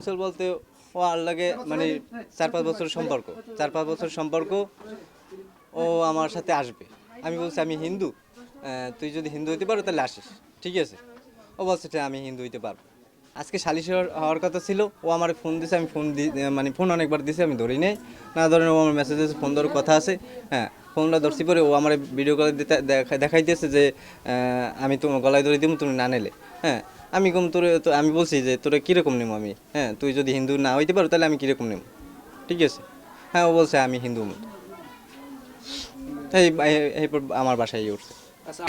গোসল বলতে ও আর লাগে মানে 4-5 বছরের সম্পর্ক, 4-5 বছরের সম্পর্ক। ও আমার সাথে আসবে, আমি বলছি আমি হিন্দু, তুই যদি হিন্দু হইতে পারো তাহলে আসিস, ঠিক আছে। ও বলছে যে আমি হিন্দু হইতে পারবো। আজকে সালিশ হওয়ার কথা ছিল, ও আমার ফোন দিছে, আমি মানে ফোন অনেকবার দিছি, আমি ধরি নাই। না ধরেন ও আমার মেসেজ দিয়েছে, ফোন ধরার কথা আছে। হ্যাঁ, ফোনটা ধরছি পরে ও আমার ভিডিও কলে দেখাইতেছে যে আমি তোমার গলায় ধরে দিব তুমি না নিলে। হ্যাঁ, আমি কম তোরে তো আমি বলছি যে তোরা কীরকম নেবো আমি, হ্যাঁ তুই যদি হিন্দু না হইতে পারো তাহলে আমি কীরকম নেব, ঠিক আছে। হ্যাঁ, ও বলছে আমি হিন্দু মত, এইপর আমার বাসায় উঠছে। আচ্ছা,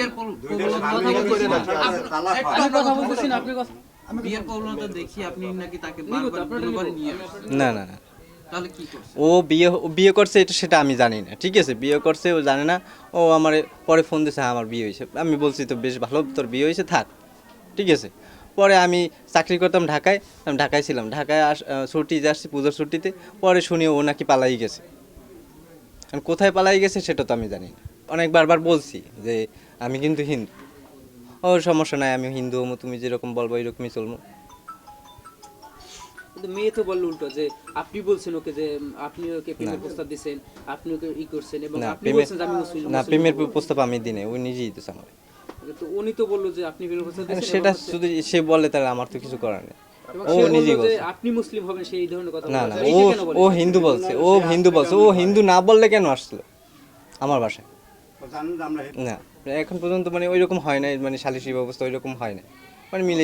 বিয়ের প্রবণতা দেখি আপনি নাকি তাকে বারবার করে নিয়ে আসছেন। না না না, তাহলে কি করছেন? ও বিয়ে করছে এটা সেটা আমি জানি না, ঠিক আছে। বিয়ে করছে ও জানে না। ও আমার পরে ফোন দিয়েছে, হ্যাঁ আমার বিয়ে হয়েছে। আমি বলছি তো বেশ ভালো, তোর বিয়ে হয়েছে, থাক, ঠিক আছে। পরে আমি চাকরি করতাম ঢাকায়, আমি ঢাকায় ছিলাম, ঢাকায় ছুটিতে আসছি পুজোর ছুটিতে। পরে শুনি ও নাকি পালাই গেছে। এখন কোথায় পালাই গেছে সেটা তো আমি জানি না। অনেক বারবার বলছি যে আমি কিন্তু হিন্দু। ও সমস্যা নাই, আমি হিন্দু হমো, তুমি যেরকম বলবো এরকমই চলবো। কিন্তু মেয়ে তো বললো উল্টো যে আপনি বলছেন ওকে যে আপনি ওকে প্রেমের প্রস্তাব দিয়েছেন, আপনি ওকে ই করছেন এবং না আপনি প্রেমের বলছেন যে আমি মুসলিম না মুসলিম প্রেমের হবো। প্রস্তাব আমি দিই নাই, ওই নিজেই দিতেছে আমার। তো উনি তো বললো যে আপনি প্রেমের প্রস্তাব দিয়েছেন এবং সেটা হচ্ছে- যদি সে বলে তাহলে আমার তো কিছু করার নেই। এবং ও সে বললো নিজেই যে বলছে। আপনি মুসলিম হবেন সেই ধরনের কথা না বললো। না, তো ও এইটা কেন বলে? ও হিন্দু বলছে, ও হিন্দু বলছে। ও হিন্দু না বললে কেন আসলো আমার বাসায়? না, এখন পর্যন্ত মানে ওইরকম হয় নাই, মানে সালিশি ব্যবস্থা ওইরকম হয় না। মানে মিলে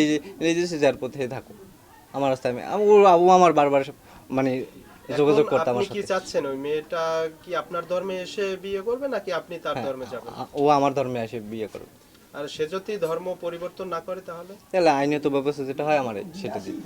যেছে যার পথে থাকো, আমার রাস্তায় ও আমার বারবার মানে যোগাযোগ এখন করতে আপনি আমার কি সাথে। চাচ্ছেন ওই মেয়েটা কি আপনার ধর্মে এসে বিয়ে করবে নাকি আপনি তার হ্যাঁ, ধর্মে যাবেন? ও আমার ধর্মে এসে বিয়ে করবে। আর সে যদি ধর্ম পরিবর্তন না করে তাহলে? তাহলে আইনত ব্যবস্থা যেটা হয় আমার সেটা দিই।